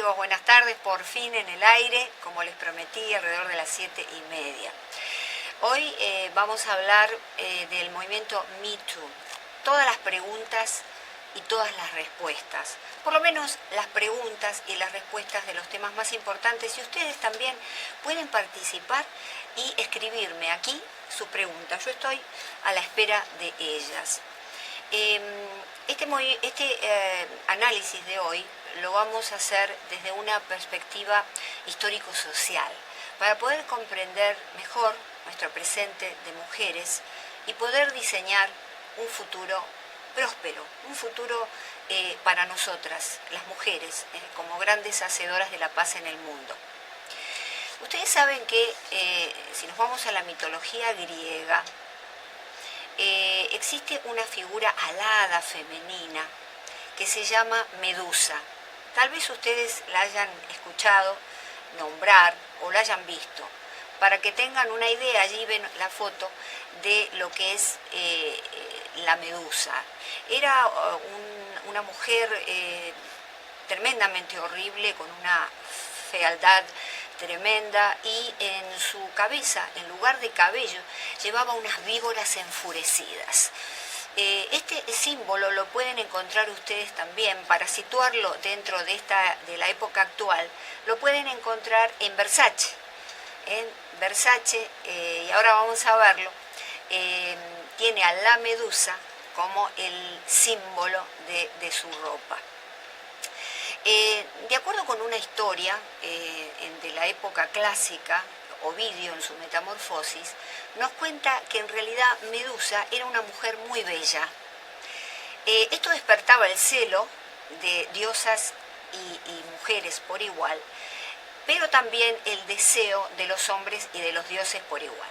amigos? Buenas tardes, por fin en el aire, como les prometí, alrededor de las 7:30. Hoy vamos a hablar del movimiento Me Too. Todas las preguntas y todas las respuestas. Por lo menos las preguntas y las respuestas de los temas más importantes. Y ustedes también pueden participar y escribirme aquí su pregunta. Yo estoy a la espera de ellas. Este análisis de hoy lo vamos a hacer desde una perspectiva histórico-social, para poder comprender mejor nuestro presente de mujeres y poder diseñar un futuro próspero, un futuro para nosotras, las mujeres, como grandes hacedoras de la paz en el mundo. Ustedes saben que si nos vamos a la mitología griega, existe una figura alada femenina que se llama Medusa. Tal vez ustedes la hayan escuchado nombrar o la hayan visto. Para que tengan una idea, allí ven la foto de lo que es la Medusa. Era una mujer tremendamente horrible, con una fealdad tremenda, y en su cabeza, en lugar de cabello, llevaba unas víboras enfurecidas. Este símbolo lo pueden encontrar ustedes también, para situarlo dentro de la época actual, lo pueden encontrar en Versace. En Versace, y ahora vamos a verlo, tiene a la Medusa como el símbolo de su ropa. De acuerdo con una historia de la época clásica, Ovidio en su Metamorfosis nos cuenta que en realidad Medusa era una mujer muy bella. Esto despertaba el celo de diosas y mujeres por igual, pero también el deseo de los hombres y de los dioses por igual.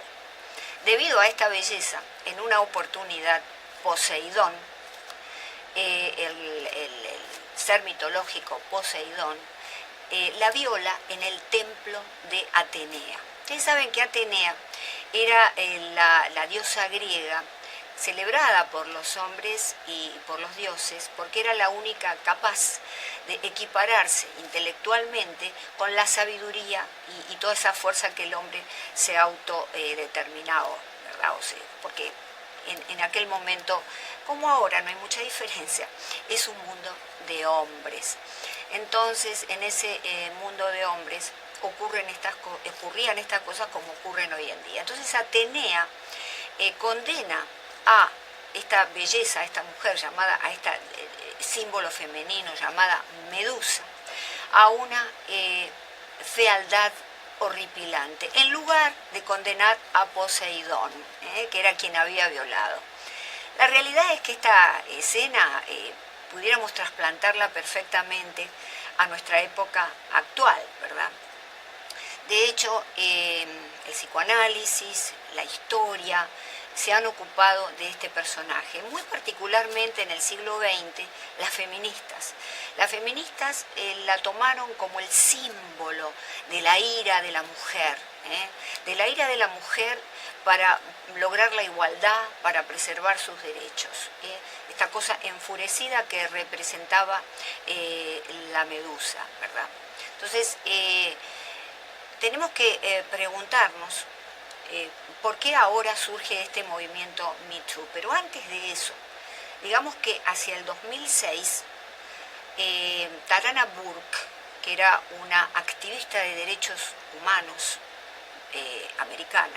Debido a esta belleza, en una oportunidad, Poseidón, el ser mitológico Poseidón, la viola en el templo de Atenea. Ustedes saben que Atenea era la diosa griega, celebrada por los hombres y por los dioses, porque era la única capaz de equipararse intelectualmente con la sabiduría y toda esa fuerza que el hombre se autodeterminaba, ¿verdad? O sea, porque en aquel momento, como ahora, no hay mucha diferencia, es un mundo de hombres. Entonces, en ese mundo de hombres ocurrían estas cosas como ocurren hoy en día. Entonces, Atenea condena a esta belleza, a esta mujer llamada, a este símbolo femenino llamada Medusa, a una fealdad horripilante, en lugar de condenar a Poseidón, que era quien había violado. La realidad es que esta escena pudiéramos trasplantarla perfectamente a nuestra época actual, ¿verdad? De hecho, el psicoanálisis, la historia, se han ocupado de este personaje, muy particularmente en el siglo XX, las feministas. Las feministas la tomaron como el símbolo de la ira de la mujer, de la ira de la mujer para lograr la igualdad, para preservar sus derechos. Esta cosa enfurecida que representaba la Medusa, ¿verdad? Entonces, tenemos que preguntarnos por qué ahora surge este movimiento Me Too. Pero antes de eso, digamos que hacia el 2006, Tarana Burke, que era una activista de derechos humanos americana,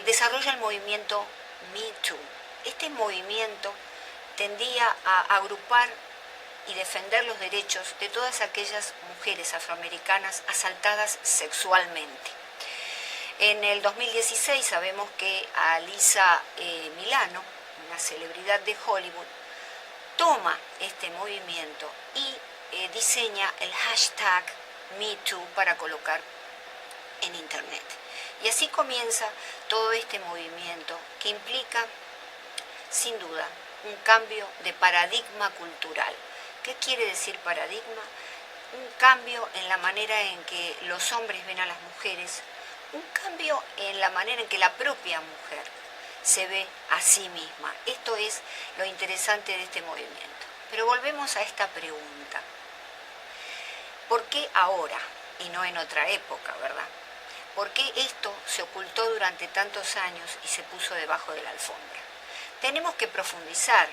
desarrolla el movimiento Me Too. Este movimiento tendía a agrupar y defender los derechos de todas aquellas mujeres afroamericanas asaltadas sexualmente. En el 2016 sabemos que Alyssa Milano, una celebridad de Hollywood, toma este movimiento y diseña el hashtag MeToo para colocar en Internet. Y así comienza todo este movimiento que implica, sin duda, un cambio de paradigma cultural. ¿Qué quiere decir paradigma? Un cambio en la manera en que los hombres ven a las mujeres, un cambio en la manera en que la propia mujer se ve a sí misma. Esto es lo interesante de este movimiento. Pero volvemos a esta pregunta. ¿Por qué ahora y no en otra época, verdad? ¿Por qué esto se ocultó durante tantos años y se puso debajo de la alfombra? Tenemos que profundizar,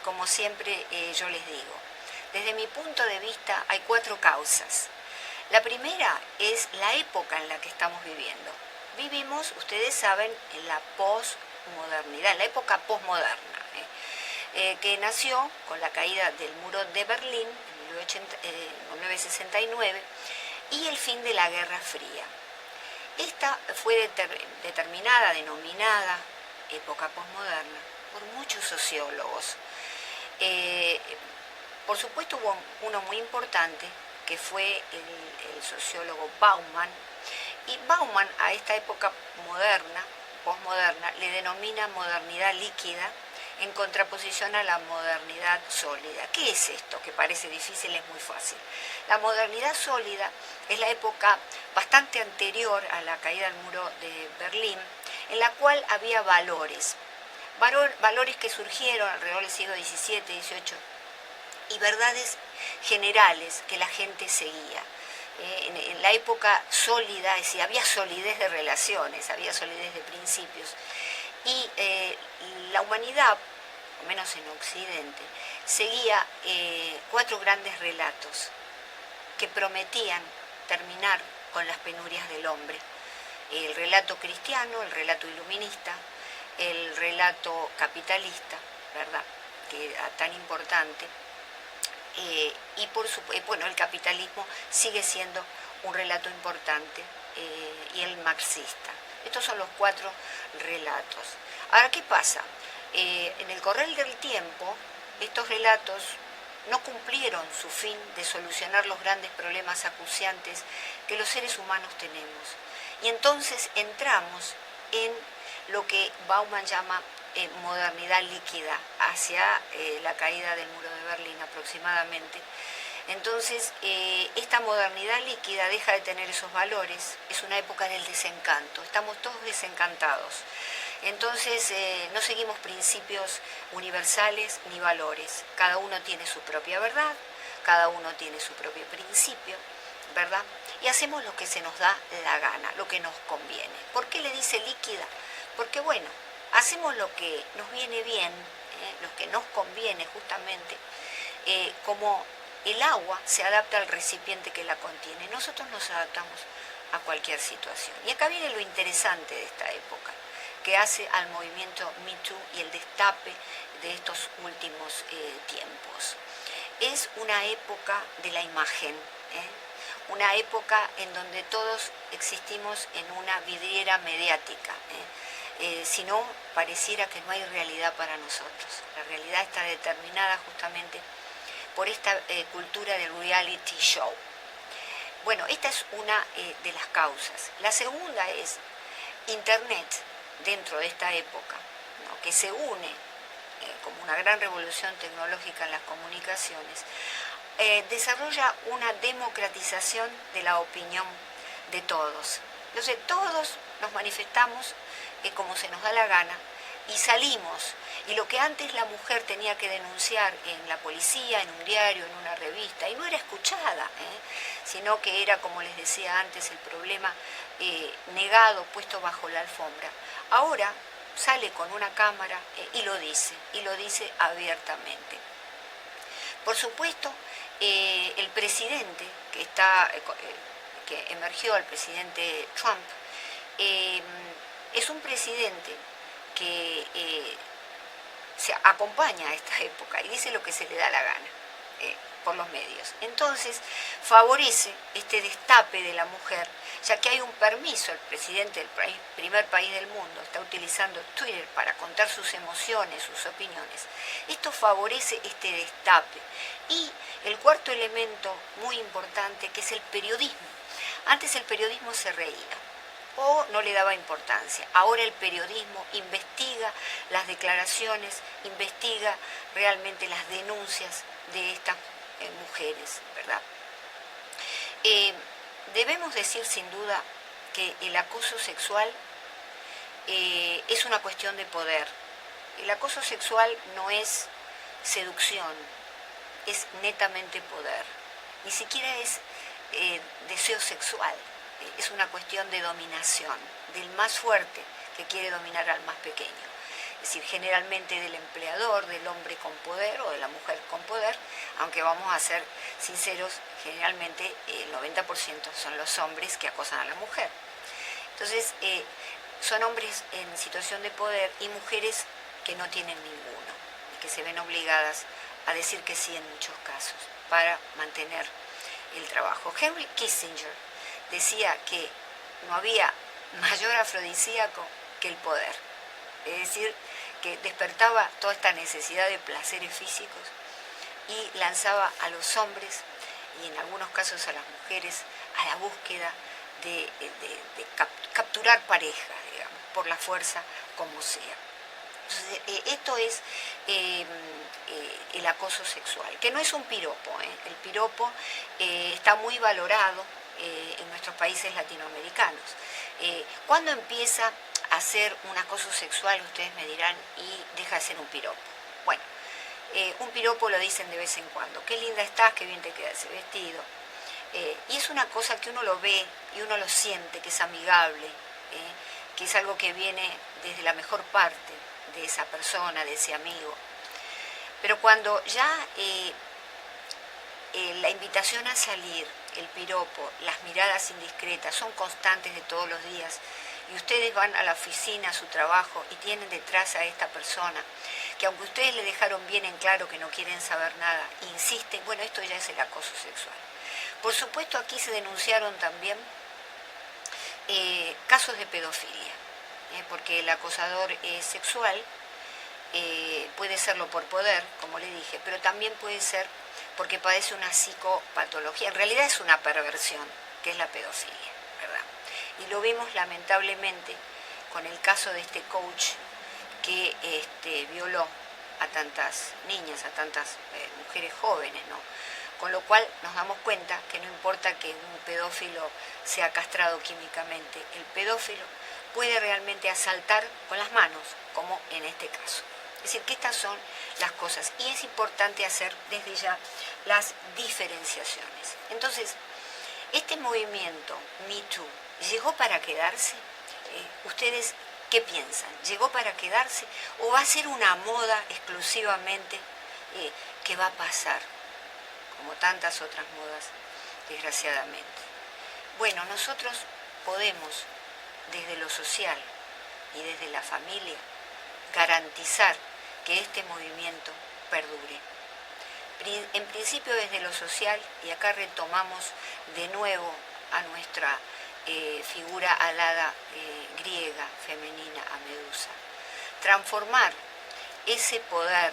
como siempre yo les digo. Desde mi punto de vista hay 4 causas. La primera es la época en la que estamos viviendo. Vivimos, ustedes saben, en la posmodernidad, en la época posmoderna, que nació con la caída del muro de Berlín en 1969 y el fin de la Guerra Fría. Esta fue denominada época posmoderna por muchos sociólogos. Por supuesto hubo uno muy importante que fue el sociólogo Bauman, y Bauman a esta época moderna, posmoderna, le denomina modernidad líquida en contraposición a la modernidad sólida. ¿Qué es esto? Que parece difícil, es muy fácil. La modernidad sólida es la época bastante anterior a la caída del muro de Berlín, en la cual había valores que surgieron alrededor del siglo XVII, XVIII, y verdades generales que la gente seguía. En la época sólida, es decir, había solidez de relaciones, había solidez de principios, y la humanidad, al menos en Occidente, seguía 4 grandes relatos que prometían terminar con las penurias del hombre. El relato cristiano, el relato iluminista, el relato capitalista, ¿verdad?, que era tan importante, y por supuesto, bueno, el capitalismo sigue siendo un relato importante, y el marxista. Estos son los 4 relatos. Ahora, ¿qué pasa? En el correr del tiempo, estos relatos no cumplieron su fin de solucionar los grandes problemas acuciantes que los seres humanos tenemos. Y entonces entramos en lo que Bauman llama modernidad líquida, hacia la caída del muro de Berlín aproximadamente. Entonces, esta modernidad líquida deja de tener esos valores, es una época del desencanto, estamos todos desencantados. Entonces, no seguimos principios universales ni valores, cada uno tiene su propia verdad, cada uno tiene su propio principio, ¿verdad? Y hacemos lo que se nos da la gana, lo que nos conviene. ¿Por qué le dice líquida? Porque, bueno, hacemos lo que nos viene bien, lo que nos conviene justamente, como el agua se adapta al recipiente que la contiene. Nosotros nos adaptamos a cualquier situación. Y acá viene lo interesante de esta época, que hace al movimiento Me Too y el destape de estos últimos tiempos. Es una época de la imagen, una época en donde todos existimos en una vidriera mediática. Si no, pareciera que no hay realidad para nosotros. La realidad está determinada justamente por esta cultura del reality show. Bueno, esta es una de las causas. La segunda es Internet, dentro de esta época, ¿no?, que se une como una gran revolución tecnológica en las comunicaciones, desarrolla una democratización de la opinión de todos. Entonces todos nos manifestamos como se nos da la gana y salimos. Y lo que antes la mujer tenía que denunciar en la policía, en un diario, en una revista, y no era escuchada, sino que era, como les decía antes, el problema negado, puesto bajo la alfombra. Ahora sale con una cámara y lo dice abiertamente. Por supuesto, el presidente que emergió, el presidente Trump, es un presidente que se acompaña a esta época y dice lo que se le da la gana por los medios. Entonces favorece este destape de la mujer, ya que hay un permiso. El presidente del primer país del mundo está utilizando Twitter para contar sus emociones, sus opiniones. Esto favorece este destape. Y el cuarto elemento muy importante, que es el periodismo. Antes el periodismo se reía o no le daba importancia. Ahora el periodismo investiga las declaraciones, investiga realmente las denuncias de estas mujeres, ¿verdad? Debemos decir sin duda que el acoso sexual es una cuestión de poder. El acoso sexual no es seducción, es netamente poder. Ni siquiera es deseo sexual, es una cuestión de dominación, del más fuerte que quiere dominar al más pequeño. Es decir, generalmente del empleador, del hombre con poder o de la mujer con poder, aunque vamos a ser sinceros, generalmente el 90% son los hombres que acosan a la mujer. Entonces, son hombres en situación de poder y mujeres que no tienen ninguno y que se ven obligadas a decir que sí en muchos casos para mantener el trabajo. Henry Kissinger decía que no había mayor afrodisíaco que el poder, es decir, que despertaba toda esta necesidad de placeres físicos y lanzaba a los hombres y en algunos casos a las mujeres a la búsqueda de capturar pareja, digamos, por la fuerza como sea. Entonces, esto es el acoso sexual, que no es un piropo. El piropo está muy valorado en nuestros países latinoamericanos. ¿Cuándo empieza a ser un acoso sexual? Ustedes me dirán, y deja de ser un piropo. Bueno, un piropo lo dicen de vez en cuando. Qué linda estás, qué bien te queda ese vestido. Y es una cosa que uno lo ve y uno lo siente, que es amigable, que es algo que viene desde la mejor parte de esa persona, de ese amigo. Pero cuando ya la invitación a salir, el piropo, las miradas indiscretas son constantes de todos los días y ustedes van a la oficina, a su trabajo y tienen detrás a esta persona que aunque ustedes le dejaron bien en claro que no quieren saber nada, insisten, bueno, esto ya es el acoso sexual. Por supuesto, aquí se denunciaron también casos de pedofilia, porque el acosador sexual puede serlo por poder, como le dije, pero también puede ser porque padece una psicopatología. En realidad es una perversión, que es la pedofilia, ¿verdad? Y lo vimos lamentablemente con el caso de este coach que violó a tantas niñas, a tantas mujeres jóvenes, ¿no? Con lo cual nos damos cuenta que no importa que un pedófilo sea castrado químicamente, el pedófilo puede realmente asaltar con las manos, como en este caso. Es decir, que estas son las cosas y es importante hacer desde ya las diferenciaciones. Entonces, este movimiento Me Too, ¿llegó para quedarse? ¿Ustedes qué piensan? ¿Llegó para quedarse o va a ser una moda exclusivamente que va a pasar, como tantas otras modas, desgraciadamente? Bueno, nosotros podemos, desde lo social y desde la familia, garantizar que este movimiento perdure. En principio desde lo social, y acá retomamos de nuevo a nuestra figura alada griega, femenina, a Medusa. Transformar ese poder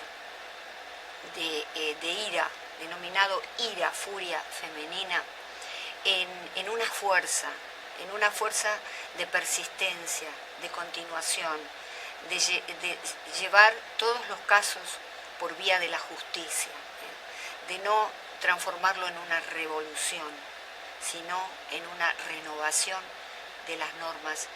de ira, denominado ira, furia femenina, en una fuerza de persistencia, de continuación, de llevar todos los casos por vía de la justicia, de no transformarlo en una revolución, sino en una renovación de las normas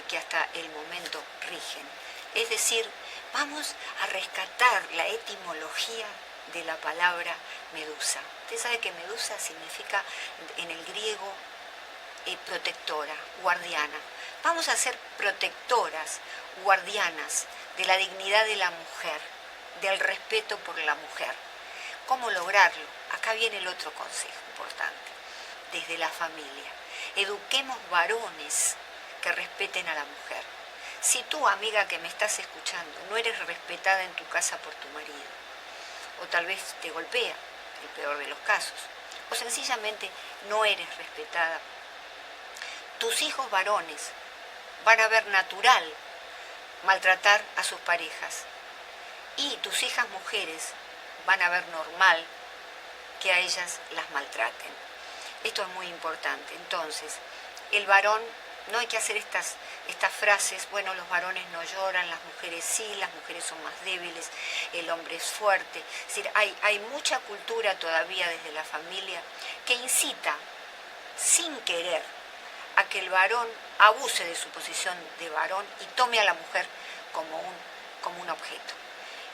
que hasta el momento rigen. Es decir, vamos a rescatar la etimología de la palabra medusa. Usted sabe que medusa significa en el griego protectora, guardiana. Vamos a ser protectoras, guardianas de la dignidad de la mujer, del respeto por la mujer. ¿Cómo lograrlo? Acá viene el otro consejo importante, desde la familia. Eduquemos varones que respeten a la mujer. Si tú, amiga que me estás escuchando, no eres respetada en tu casa por tu marido, o tal vez te golpea, el peor de los casos, o sencillamente no eres respetada, tus hijos varones van a ver natural maltratar a sus parejas y tus hijas mujeres van a ver normal que a ellas las maltraten. Esto es muy importante. Entonces, el varón, no hay que hacer estas frases, bueno, los varones no lloran, las mujeres sí, las mujeres son más débiles, el hombre es fuerte. Es decir, hay mucha cultura todavía desde la familia que incita, sin querer, a que el varón abuse de su posición de varón y tome a la mujer como un objeto.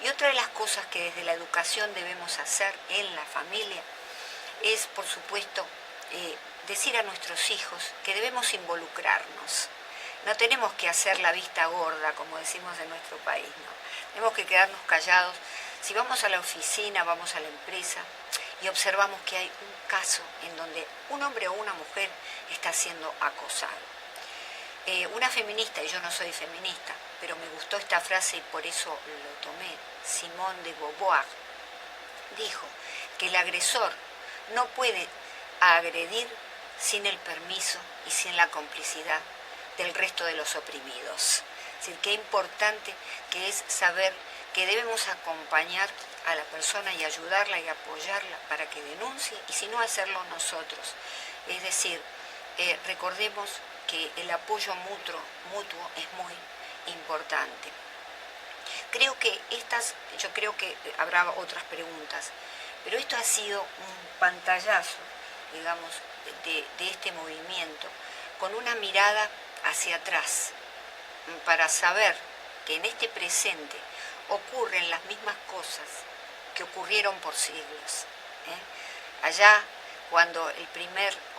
Y otra de las cosas que desde la educación debemos hacer en la familia es, por supuesto, decir a nuestros hijos que debemos involucrarnos. No tenemos que hacer la vista gorda, como decimos en nuestro país, ¿no? Tenemos que quedarnos callados. Si vamos a la oficina, vamos a la empresa y observamos que hay un caso en donde un hombre o una mujer está siendo acosado. Una feminista, y yo no soy feminista, pero me gustó esta frase y por eso lo tomé, Simone de Beauvoir, dijo que el agresor no puede agredir sin el permiso y sin la complicidad del resto de los oprimidos. Es decir, qué importante que es saber que debemos acompañar a la persona y ayudarla y apoyarla para que denuncie y si no hacerlo nosotros. Es decir, recordemos que el apoyo mutuo es muy importante. Yo creo que habrá otras preguntas, pero esto ha sido un pantallazo, digamos, de este movimiento, con una mirada hacia atrás, para saber que en este presente ocurren las mismas cosas que ocurrieron por siglos. Allá, cuando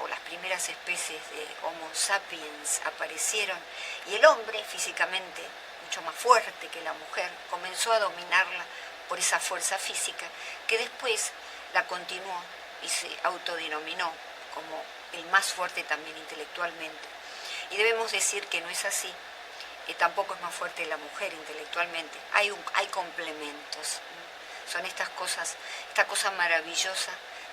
las primeras especies de Homo sapiens aparecieron y el hombre físicamente mucho más fuerte que la mujer comenzó a dominarla por esa fuerza física que después la continuó y se autodenominó como el más fuerte también intelectualmente. Y debemos decir que no es así, tampoco es más fuerte la mujer intelectualmente, hay complementos. Son esta cosa maravillosa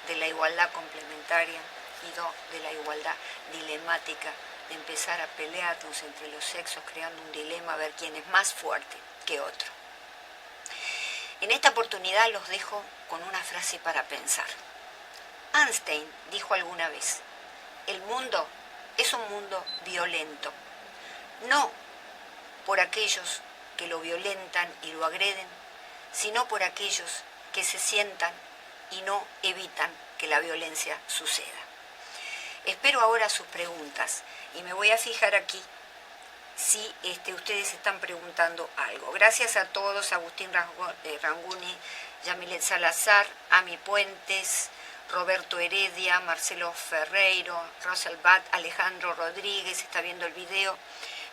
de la igualdad complementaria y de la igualdad dilemática, de empezar a pelearnos entre los sexos, creando un dilema a ver quién es más fuerte que otro. En esta oportunidad los dejo con una frase para pensar. Einstein dijo alguna vez, el mundo es un mundo violento, no por aquellos que lo violentan y lo agreden, sino por aquellos que se sientan y no evitan que la violencia suceda. Espero ahora sus preguntas y me voy a fijar aquí si ustedes están preguntando algo. Gracias a todos, Agustín Ranguni, Yamilet Salazar, Ami Puentes, Roberto Heredia, Marcelo Ferreiro, Roselbat, Alejandro Rodríguez, está viendo el video.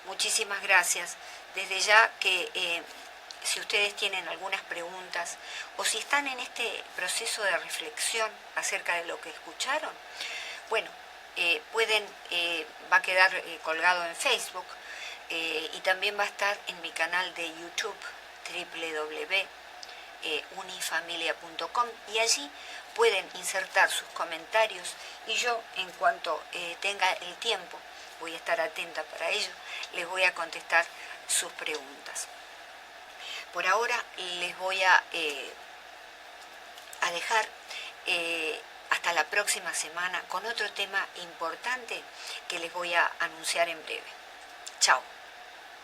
Muchísimas gracias. Desde ya que si ustedes tienen algunas preguntas o si están en este proceso de reflexión acerca de lo que escucharon, bueno, va a quedar colgado en Facebook y también va a estar en mi canal de YouTube, www.unifamilia.com, y allí pueden insertar sus comentarios y yo, en cuanto tenga el tiempo, voy a estar atenta para ello, les voy a contestar sus preguntas. Por ahora les voy a dejar hasta la próxima semana con otro tema importante que les voy a anunciar en breve. Chao.